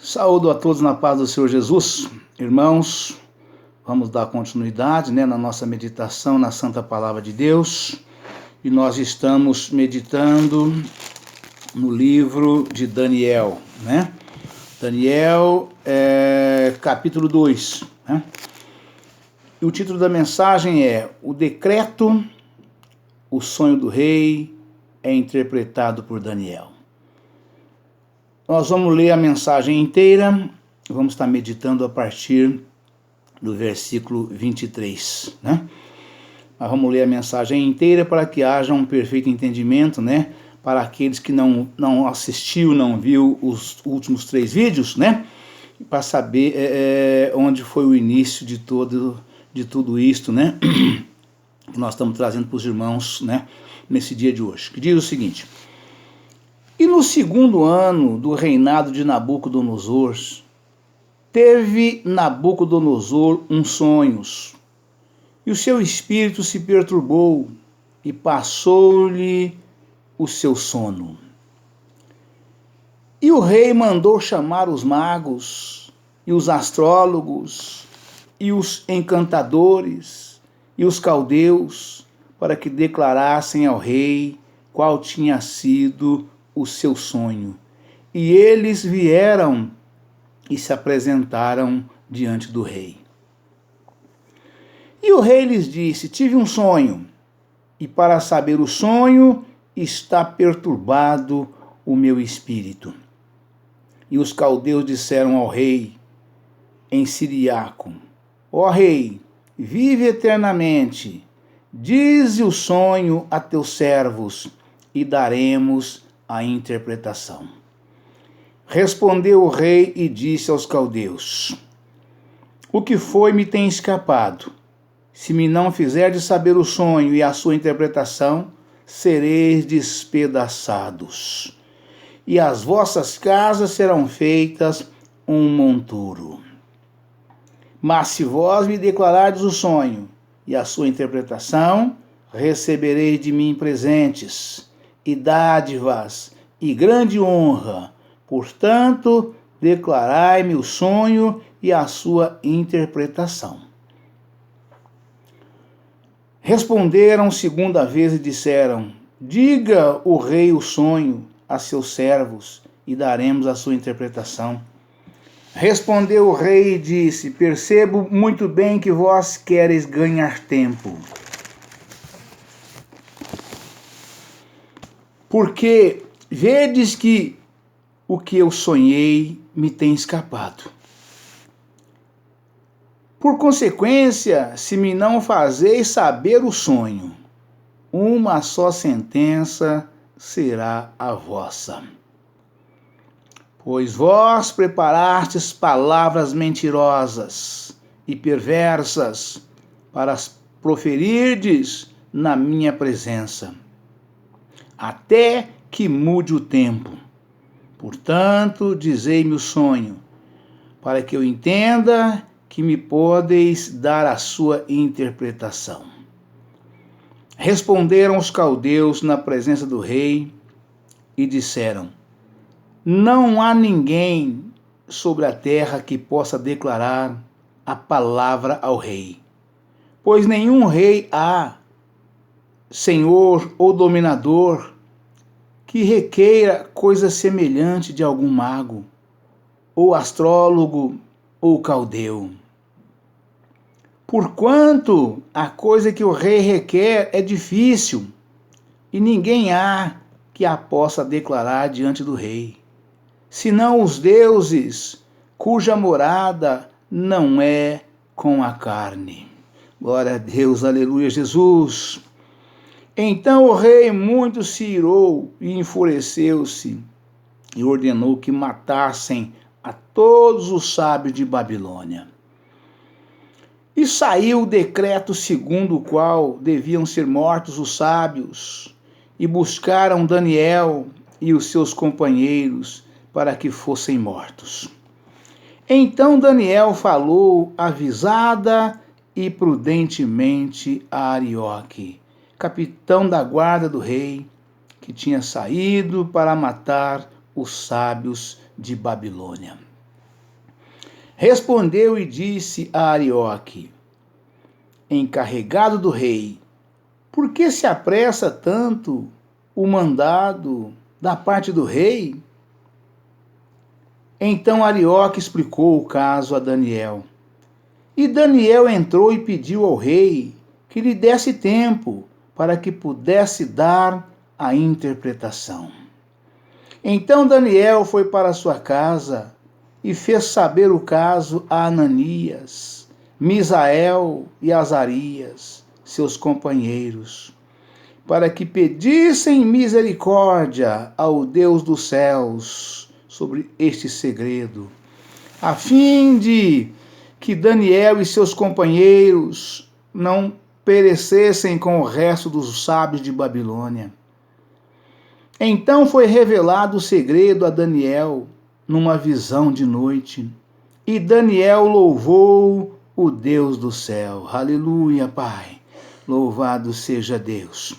Saúdo a todos na paz do Senhor Jesus. Irmãos, vamos dar continuidade na nossa meditação na Santa Palavra de Deus. E nós estamos meditando no livro de Daniel, Daniel, capítulo 2, E o título da mensagem é: O decreto, o sonho do rei, é interpretado por Daniel. Nós vamos ler a mensagem inteira, vamos estar meditando a partir do versículo 23, Mas vamos ler a mensagem inteira para que haja um perfeito entendimento, para aqueles que não assistiu, não viu os últimos 3 vídeos, para saber onde foi o início de tudo isto, que nós estamos trazendo para os irmãos, nesse dia de hoje, que diz o seguinte: E no 2º ano do reinado de Nabucodonosor, teve Nabucodonosor uns sonhos, e o seu espírito se perturbou, e passou-lhe o seu sono. E o rei mandou chamar os magos, e os astrólogos, e os encantadores, e os caldeus, para que declarassem ao rei qual tinha sido o seu sonho. E eles vieram e se apresentaram diante do rei. E o rei lhes disse: Tive um sonho, e para saber o sonho está perturbado o meu espírito. E os caldeus disseram ao rei em siriaco: Ó rei, vive eternamente, dize o sonho a teus servos, e daremos a interpretação. Respondeu o rei e disse aos caldeus: O que foi me tem escapado. Se me não fizerdes saber o sonho e a sua interpretação, sereis despedaçados, e as vossas casas serão feitas um monturo. Mas se vós me declarardes o sonho e a sua interpretação, recebereis de mim presentes, e dádivas, e grande honra. Portanto, declarai-me o sonho e a sua interpretação. Responderam 2ª vez e disseram: Diga o rei o sonho a seus servos, e daremos a sua interpretação. Respondeu o rei e disse: Percebo muito bem que vós quereis ganhar tempo. Porque vedes que o que eu sonhei me tem escapado. Por consequência, se me não fazeis saber o sonho, uma só sentença será a vossa. Pois vós preparastes palavras mentirosas e perversas para as proferirdes na minha presença, até que mude o tempo. Portanto, dizei-me o sonho, para que eu entenda que me podeis dar a sua interpretação. Responderam os caldeus na presença do rei e disseram: Não há ninguém sobre a terra que possa declarar a palavra ao rei, pois nenhum rei há, senhor ou dominador, que requeira coisa semelhante de algum mago, ou astrólogo, ou caldeu. Porquanto a coisa que o rei requer é difícil, e ninguém há que a possa declarar diante do rei, senão os deuses, cuja morada não é com a carne. Glória a Deus, aleluia, Jesus. Então o rei muito se irou e enfureceu-se, e ordenou que matassem a todos os sábios de Babilônia. E saiu o decreto segundo o qual deviam ser mortos os sábios, e buscaram Daniel e os seus companheiros para que fossem mortos. Então Daniel falou avisada e prudentemente a Arioque, capitão da guarda do rei, que tinha saído para matar os sábios de Babilônia. Respondeu e disse a Arioque, encarregado do rei, por que se apressa tanto o mandado da parte do rei? Então Arioque explicou o caso a Daniel. E Daniel entrou e pediu ao rei que lhe desse tempo para que pudesse dar a interpretação. Então Daniel foi para sua casa e fez saber o caso a Ananias, Misael e Azarias, seus companheiros, para que pedissem misericórdia ao Deus dos céus sobre este segredo, a fim de que Daniel e seus companheiros não perecessem com o resto dos sábios de Babilônia. Então foi revelado o segredo a Daniel numa visão de noite, e Daniel louvou o Deus do céu. Aleluia, Pai. Louvado seja Deus.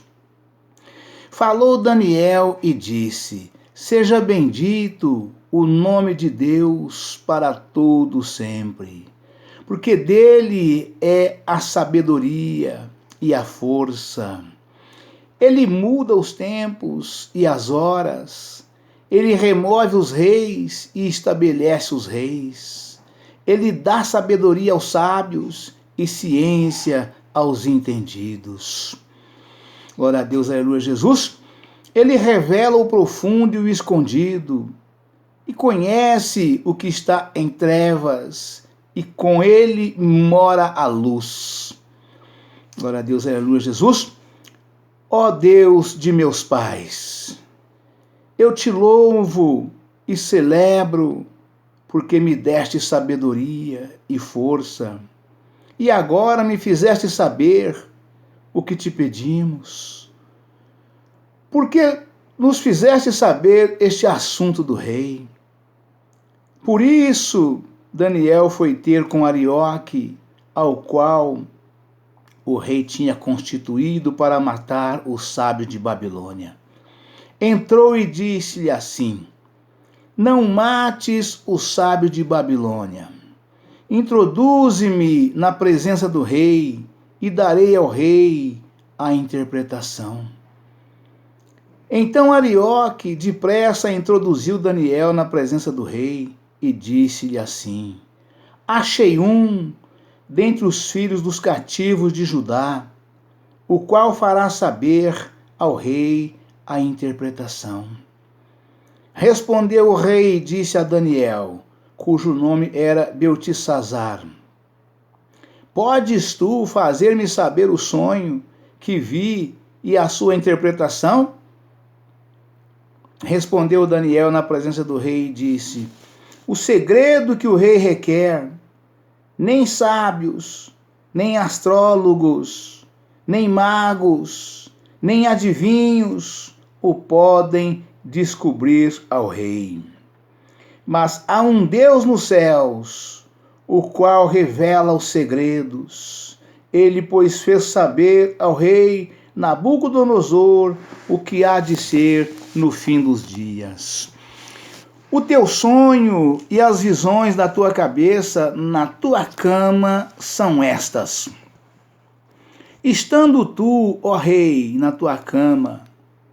Falou Daniel e disse: seja bendito o nome de Deus para todo sempre, porque dele é a sabedoria e a força. Ele muda os tempos e as horas, ele remove os reis e estabelece os reis. Ele dá sabedoria aos sábios e ciência aos entendidos. Glória a Deus, aleluia, Jesus. Ele revela o profundo e o escondido, e conhece o que está em trevas, e com ele mora a luz. Glória a Deus, aleluia, Jesus. Ó Deus de meus pais, eu te louvo e celebro, porque me deste sabedoria e força, e agora me fizeste saber o que te pedimos. Porque nos fizeste saber este assunto do rei. Por isso, Daniel foi ter com Arioque, ao qual o rei tinha constituído para matar os sábios de Babilônia. Entrou e disse-lhe assim: não mates o sábio de Babilônia. Introduze-me na presença do rei e darei ao rei a interpretação. Então Arioque depressa introduziu Daniel na presença do rei e disse-lhe assim: achei dentre os filhos dos cativos de Judá, o qual fará saber ao rei a interpretação. Respondeu o rei e disse a Daniel, cujo nome era Beltesazar: podes tu fazer-me saber o sonho que vi e a sua interpretação? Respondeu Daniel na presença do rei e disse: o segredo que o rei requer, nem sábios, nem astrólogos, nem magos, nem adivinhos o podem descobrir ao rei. Mas há um Deus nos céus, o qual revela os segredos. Ele, pois, fez saber ao rei Nabucodonosor o que há de ser no fim dos dias. O teu sonho e as visões da tua cabeça na tua cama são estas. Estando tu, ó rei, na tua cama,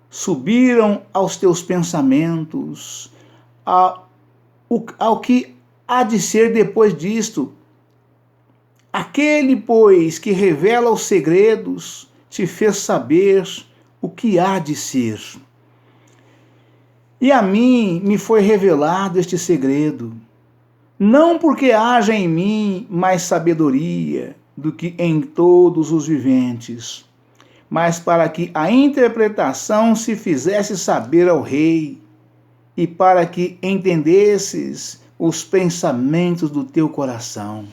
subiram aos teus pensamentos ao que há de ser depois disto. Aquele, pois, que revela os segredos, te fez saber o que há de ser. E a mim me foi revelado este segredo, não porque haja em mim mais sabedoria do que em todos os viventes, mas para que a interpretação se fizesse saber ao rei, e para que entendesses os pensamentos do teu coração.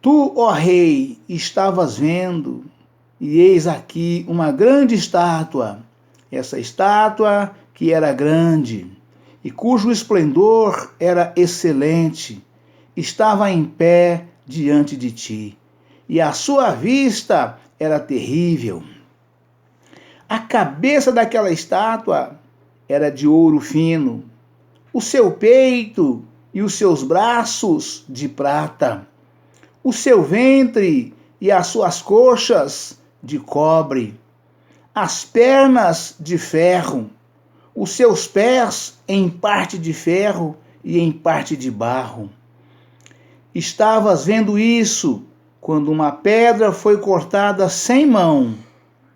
Tu, ó rei, estavas vendo, e eis aqui uma grande estátua, essa estátua que era grande, e cujo esplendor era excelente, estava em pé diante de ti, e a sua vista era terrível. A cabeça daquela estátua era de ouro fino, o seu peito e os seus braços de prata, o seu ventre e as suas coxas de cobre, as pernas de ferro, os seus pés em parte de ferro e em parte de barro. Estavas vendo isso quando uma pedra foi cortada sem mão,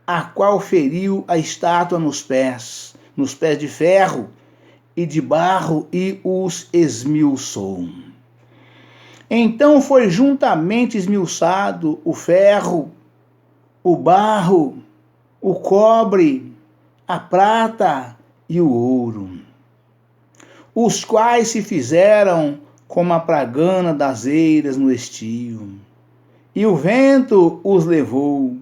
a qual feriu a estátua nos pés de ferro e de barro, e os esmiuçou. Então foi juntamente esmiuçado o ferro, o barro, o cobre, a prata e o ouro, os quais se fizeram como a pragana das eiras no estio. E o vento os levou,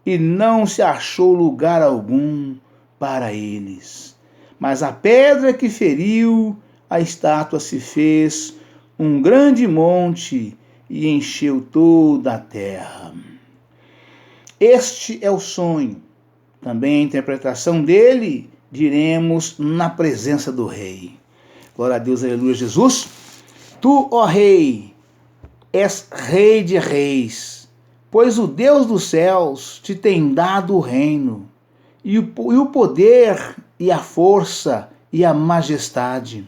e não se achou lugar algum para eles. Mas a pedra que feriu a estátua se fez um grande monte e encheu toda a terra. Este é o sonho. Também a interpretação dele diremos na presença do rei. Glória a Deus, aleluia, Jesus. Tu, ó rei, és rei de reis, pois o Deus dos céus te tem dado o reino, e o poder, e a força, e a majestade.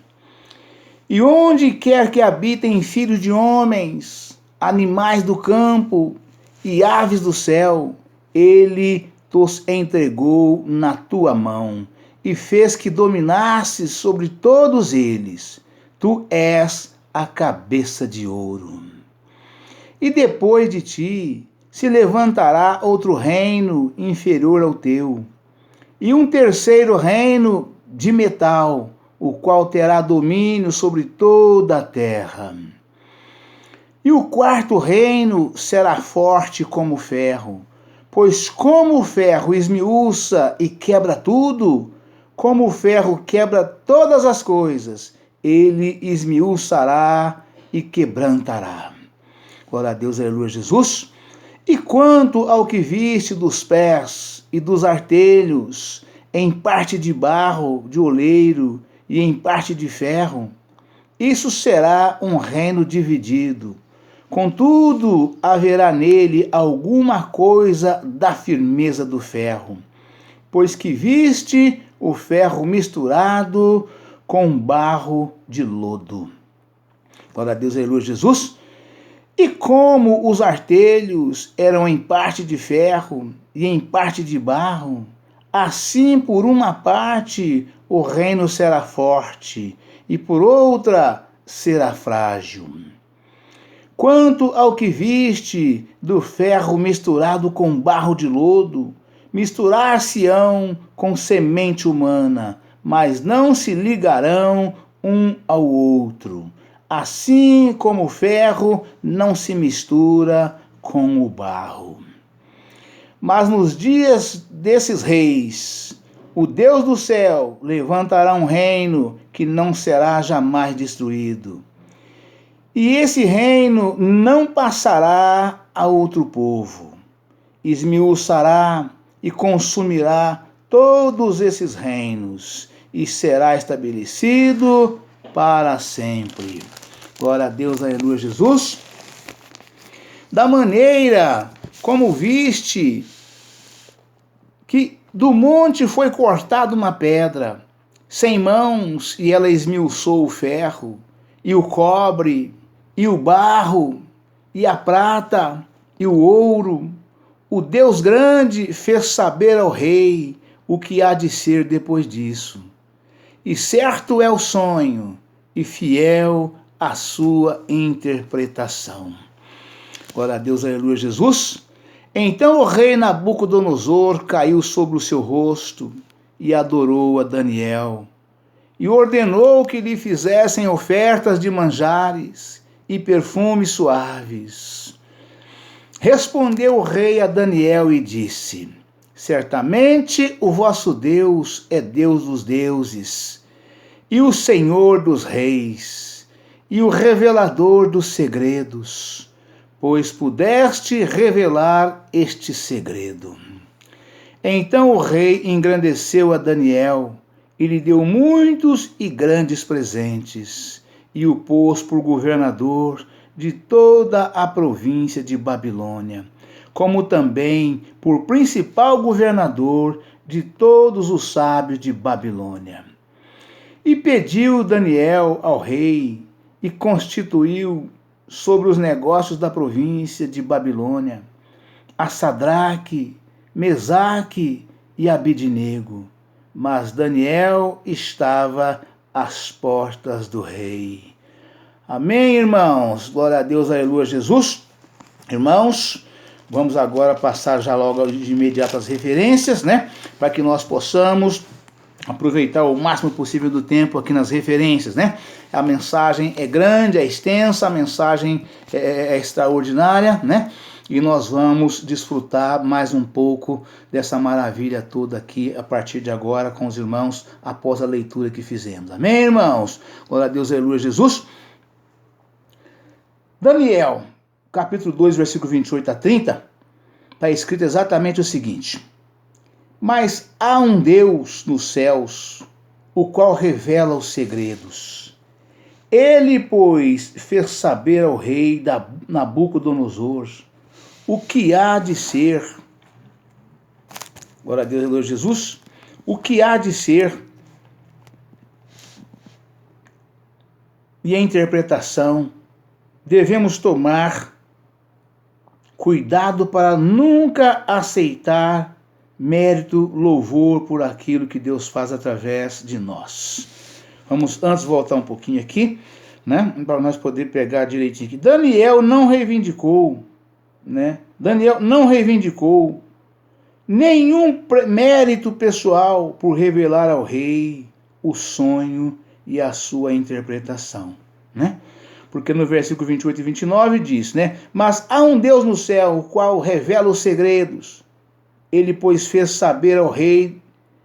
E onde quer que habitem filhos de homens, animais do campo e aves do céu, ele os entregou na tua mão, e fez que dominasses sobre todos eles. Tu és a cabeça de ouro. E depois de ti se levantará outro reino inferior ao teu, e um terceiro reino de metal, o qual terá domínio sobre toda a terra. E o quarto reino será forte como o ferro, pois como o ferro esmiuça e quebra tudo, como o ferro quebra todas as coisas, ele esmiuçará e quebrantará. Glória a Deus, aleluia, Jesus. E quanto ao que viste dos pés e dos artelhos, em parte de barro, de oleiro, e em parte de ferro, isso será um reino dividido. Contudo, haverá nele alguma coisa da firmeza do ferro, pois que viste o ferro misturado com barro de lodo. Glória a Deus, aleluia, Jesus. E como os artelhos eram em parte de ferro e em parte de barro, assim por uma parte o reino será forte, e por outra será frágil. Quanto ao que viste do ferro misturado com barro de lodo, misturar-se-ão com semente humana, mas não se ligarão um ao outro, assim como o ferro não se mistura com o barro. Mas nos dias desses reis, o Deus do céu levantará um reino que não será jamais destruído. E esse reino não passará a outro povo. Esmiuçará e consumirá todos esses reinos, e será estabelecido para sempre. Glória a Deus, aleluia, Jesus. Da maneira como viste que do monte foi cortada uma pedra, sem mãos, e ela esmiuçou o ferro, e o cobre, e o barro, e a prata, e o ouro, o Deus grande fez saber ao rei o que há de ser depois disso. E certo é o sonho, e fiel a sua interpretação. Glória a Deus, aleluia, Jesus. Então o rei Nabucodonosor caiu sobre o seu rosto e adorou a Daniel, e ordenou que lhe fizessem ofertas de manjares e perfumes suaves. Respondeu o rei a Daniel e disse: certamente o vosso Deus é Deus dos deuses, e o Senhor dos reis, e o revelador dos segredos, pois pudeste revelar este segredo. Então o rei engrandeceu a Daniel e lhe deu muitos e grandes presentes, e o pôs por governador de toda a província de Babilônia, como também por principal governador de todos os sábios de Babilônia. E pediu Daniel ao rei e constituiu sobre os negócios da província de Babilônia a Sadraque, Mesaque e Abidnego. Mas Daniel estava às portas do rei. Amém, irmãos? Glória a Deus, aleluia, Jesus. Irmãos, vamos agora passar já logo de imediato as referências, né? Para que nós possamos aproveitar o máximo possível do tempo aqui nas referências, né? A mensagem é grande, é extensa, a mensagem é extraordinária, né? E nós vamos desfrutar mais um pouco dessa maravilha toda aqui a partir de agora com os irmãos após a leitura que fizemos. Amém, irmãos? Glória a Deus, aleluia, Jesus. Daniel, capítulo 2, versículo 28 a 30, está escrito exatamente o seguinte: mas há um Deus nos céus, o qual revela os segredos. Ele, pois, fez saber ao rei Nabucodonosor o que há de ser. Glória a Deus, aleluia, Jesus. O que há de ser. E a interpretação devemos tomar cuidado para nunca aceitar mérito, louvor por aquilo que Deus faz através de nós. Vamos antes voltar um pouquinho aqui, né, para nós poder pegar direitinho aqui. Daniel não reivindicou, né? Daniel não reivindicou nenhum mérito pessoal por revelar ao rei o sonho e a sua interpretação, né? Porque no versículo 28 e 29 diz, né? Mas há um Deus no céu, o qual revela os segredos. Ele, pois, fez saber ao rei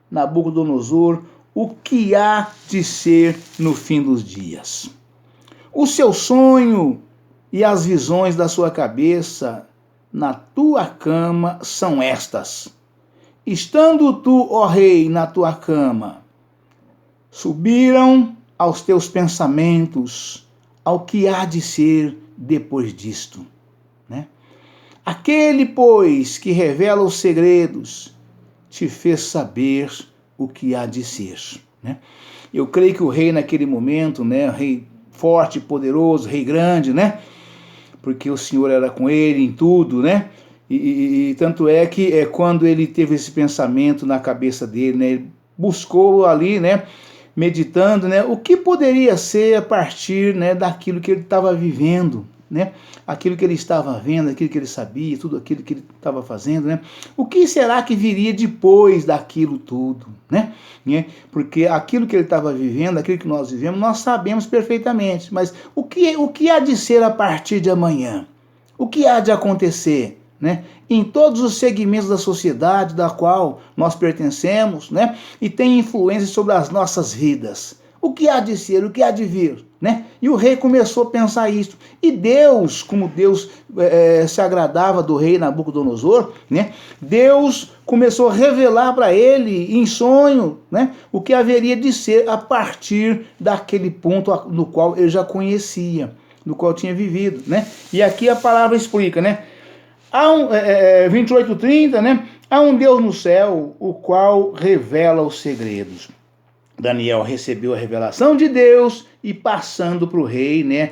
Nabucodonosor o que há de ser no fim dos dias. O seu sonho e as visões da sua cabeça na tua cama são estas. Estando tu, ó rei, na tua cama, subiram aos teus pensamentos ao que há de ser depois disto, né? Aquele, pois, que revela os segredos, te fez saber o que há de ser, né? Eu creio que o rei naquele momento, né, rei forte, poderoso, rei grande, né? Porque o Senhor era com ele em tudo, né? E tanto é que quando ele teve esse pensamento na cabeça dele, né, ele buscou ali, né, meditando, né, o que poderia ser a partir, né, daquilo que ele estava vivendo, né, aquilo que ele estava vendo, aquilo que ele sabia, tudo aquilo que ele estava fazendo, né, o que será que viria depois daquilo tudo, né, porque aquilo que ele estava vivendo, aquilo que nós vivemos, nós sabemos perfeitamente, mas o que há de ser a partir de amanhã? O que há de acontecer, né, em todos os segmentos da sociedade da qual nós pertencemos, né, e tem influência sobre as nossas vidas? O que há de ser, o que há de vir, né? E o rei começou a pensar isso. E Deus, como Deus se agradava do rei Nabucodonosor, né? Deus começou a revelar para ele em sonho, né, o que haveria de ser a partir daquele ponto no qual ele já conhecia, no qual tinha vivido, né? E aqui a palavra explica, né? Há 28:30, né? Há um Deus no céu, o qual revela os segredos. Daniel recebeu a revelação de Deus e passando para o rei, né,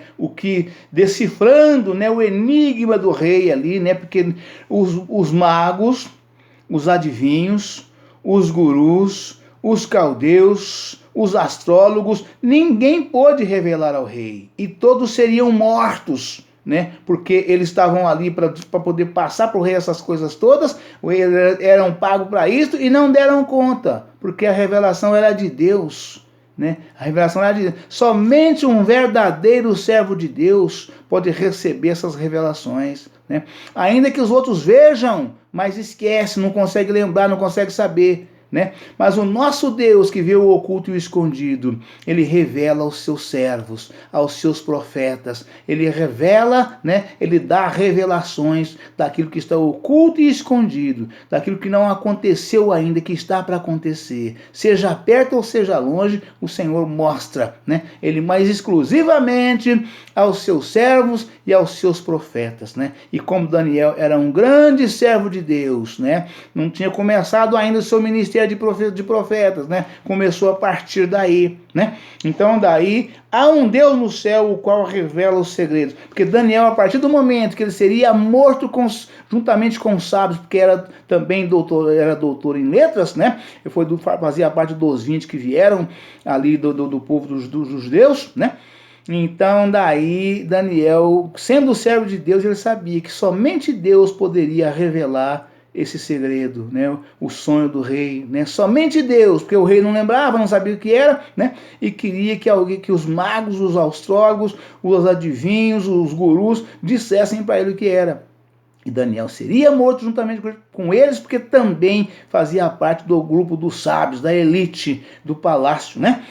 decifrando, né, o enigma do rei ali, né, porque os magos, os adivinhos, os gurus, os caldeus, os astrólogos, ninguém pôde revelar ao rei e todos seriam mortos, né? Porque eles estavam ali para poder passar para o rei essas coisas todas, eram pagos para isso e não deram conta, porque a revelação era de Deus, né? A revelação era de Deus. Somente um verdadeiro servo de Deus pode receber essas revelações, né? Ainda que os outros vejam, mas esquece, não consegue lembrar, não consegue saber, né? Mas o nosso Deus que vê o oculto e o escondido, ele revela aos seus servos, aos seus profetas. Ele revela, né? Ele dá revelações daquilo que está oculto e escondido, daquilo que não aconteceu ainda, que está para acontecer. Seja perto ou seja longe, o Senhor mostra, né? Ele mais exclusivamente aos seus servos e aos seus profetas, né? E como Daniel era um grande servo de Deus, né? Não tinha começado ainda o seu ministério de profetas, né? Começou a partir daí, né? Então daí há um Deus no céu o qual revela os segredos. Porque Daniel, a partir do momento que ele seria morto juntamente com os sábios, porque era também doutor em letras, né? Ele fazia parte dos 20 que vieram ali do povo dos judeus, né? Então daí Daniel, sendo servo de Deus, ele sabia que somente Deus poderia revelar esse segredo, né? O sonho do rei, né? Somente Deus, porque o rei não lembrava, não sabia o que era, né? E queria que os magos, os astrólogos, os adivinhos, os gurus dissessem para ele o que era. E Daniel seria morto juntamente com eles, porque também fazia parte do grupo dos sábios, da elite do palácio, né?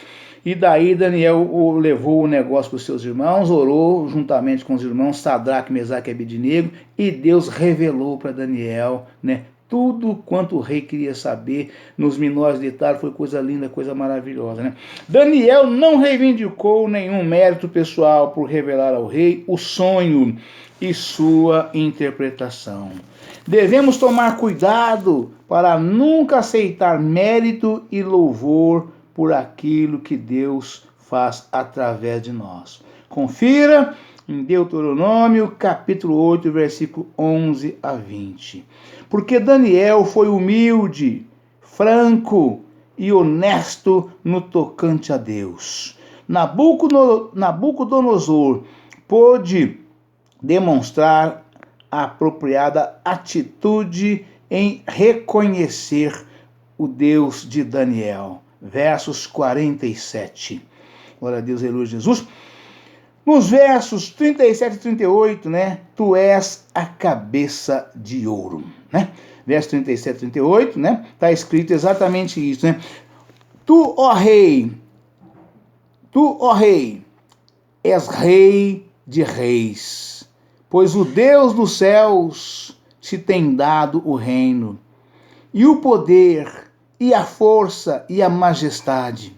E daí Daniel levou o negócio para os seus irmãos, orou juntamente com os irmãos Sadraque, Mesaque e Abednego, e Deus revelou para Daniel, né, tudo quanto o rei queria saber, nos menores detalhes. Foi coisa linda, coisa maravilhosa, né? Daniel não reivindicou nenhum mérito pessoal por revelar ao rei o sonho e sua interpretação. Devemos tomar cuidado para nunca aceitar mérito e louvor por aquilo que Deus faz através de nós. Confira em Deuteronômio, capítulo 8, versículo 11 a 20. Porque Daniel foi humilde, franco e honesto no tocante a Deus. Nabucodonosor pôde demonstrar a apropriada atitude em reconhecer o Deus de Daniel. Versos 47. Glória a Deus, aleluia, Jesus. Nos versos 37 e 38, né? Tu és a cabeça de ouro, né? Versos 37 e 38, né? Está escrito exatamente isso, né? Tu, ó rei, és rei de reis, pois o Deus dos céus te tem dado o reino, e o poder, e a força, e a majestade.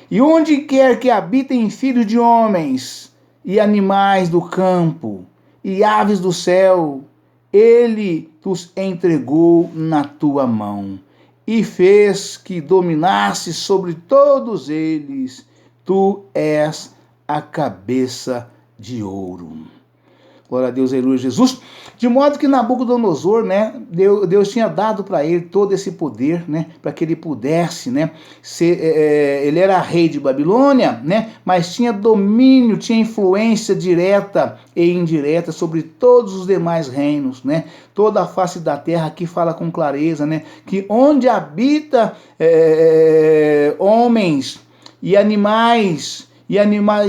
E onde quer que habitem filhos de homens, e animais do campo, e aves do céu, ele os entregou na tua mão, e fez que dominasse sobre todos eles. Tu és a cabeça de ouro. Glória a Deus, aleluia, Jesus. De modo que Nabucodonosor, né, Deus tinha dado para ele todo esse poder, né, para que ele pudesse, né, ele era rei de Babilônia, né, mas tinha domínio, tinha influência direta e indireta sobre todos os demais reinos, né, toda a face da terra. Aqui fala com clareza, né, que onde habita homens e animais, e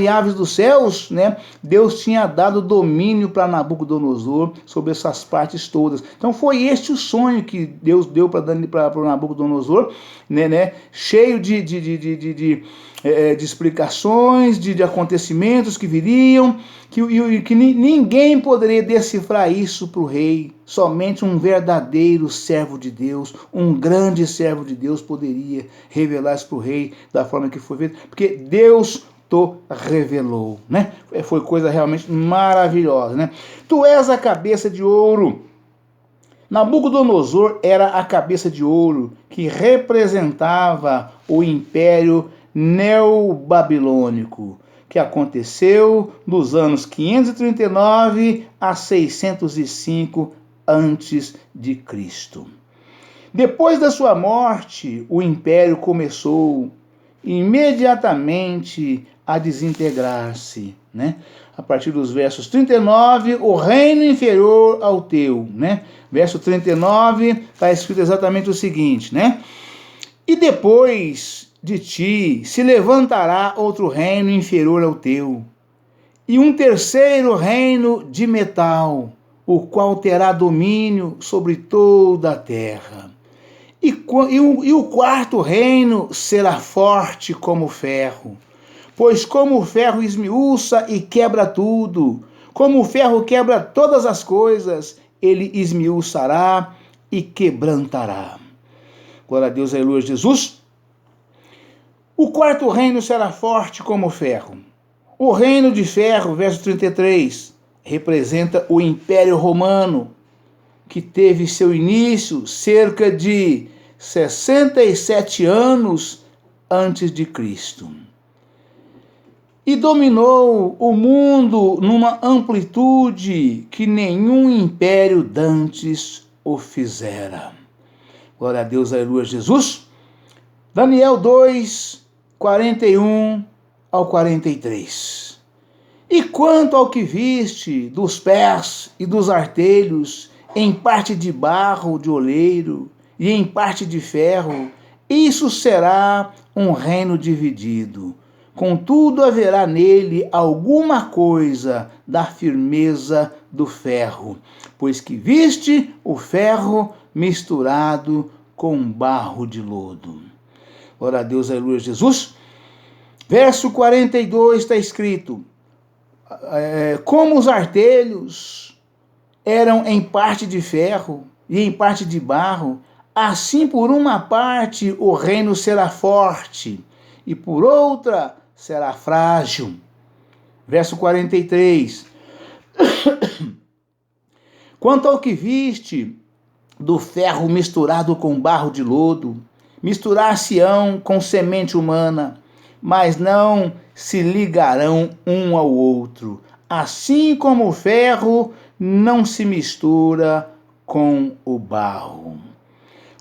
aves dos céus, né? Deus tinha dado domínio para Nabucodonosor sobre essas partes todas. Então foi este o sonho que Deus deu para Nabucodonosor, né? Cheio de explicações, de acontecimentos que viriam, que ninguém poderia decifrar isso para o rei. Somente um verdadeiro servo de Deus, um grande servo de Deus poderia revelar isso para o rei da forma que foi feito, porque Deus revelou, né? Foi coisa realmente maravilhosa, né? Tu és a cabeça de ouro. Nabucodonosor era a cabeça de ouro que representava o império neobabilônico, que aconteceu dos anos 539 a 605 antes de Cristo. Depois da sua morte, o império começou imediatamente a desintegrar-se, né? A partir dos versos 39, o reino inferior ao teu, né? Verso 39, está escrito exatamente o seguinte, né? E depois de ti se levantará outro reino inferior ao teu, e um terceiro reino de metal, o qual terá domínio sobre toda a terra. E o quarto reino será forte como ferro. Pois como o ferro esmiuça e quebra tudo, como o ferro quebra todas as coisas, ele esmiuçará e quebrantará. Glória a Deus, aleluia, Jesus. O quarto reino será forte como o ferro. O reino de ferro, verso 33, representa o Império Romano, que teve seu início cerca de 67 anos antes de Cristo. E dominou o mundo numa amplitude que nenhum império dantes o fizera. Glória a Deus, aleluia, Jesus. Daniel 2, 41 ao 43. E quanto ao que viste dos pés e dos artelhos, em parte de barro de oleiro e em parte de ferro, isso será um reino dividido. Contudo, haverá nele alguma coisa da firmeza do ferro, pois que viste o ferro misturado com barro de lodo. Glória a Deus, aleluia, Jesus. Verso 42 está escrito: como os artelhos eram em parte de ferro e em parte de barro, assim por uma parte o reino será forte e por outra será frágil. Verso 43. Quanto ao que viste do ferro misturado com barro de lodo, misturar-se-ão com semente humana, mas não se ligarão um ao outro, assim como o ferro não se mistura com o barro.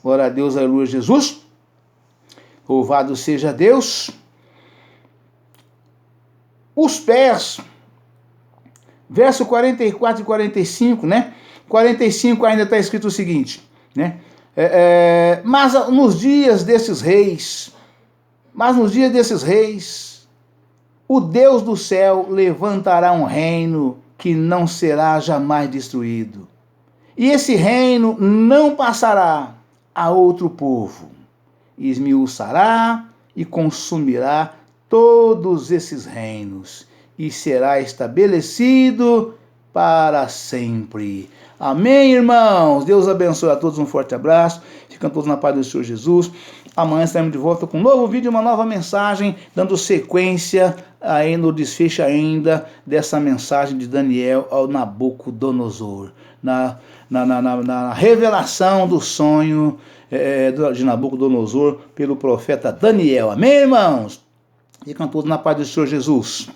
Glória a Deus, aleluia, Jesus. Louvado seja Deus. Os pés, verso 44 e 45, né? 45 ainda está escrito o seguinte, né? Mas nos dias desses reis, o Deus do céu levantará um reino que não será jamais destruído. E esse reino não passará a outro povo. Esmiuçará e consumirá todos esses reinos e será estabelecido para sempre. Amém, irmãos? Deus abençoe a todos, um forte abraço. Ficam todos na paz do Senhor Jesus. Amanhã estaremos de volta com um novo vídeo, uma nova mensagem, dando sequência aí no desfecho ainda dessa mensagem de Daniel ao Nabucodonosor. Na revelação do sonho de Nabucodonosor pelo profeta Daniel. Amém, irmãos? Ficam todos na paz do Senhor Jesus.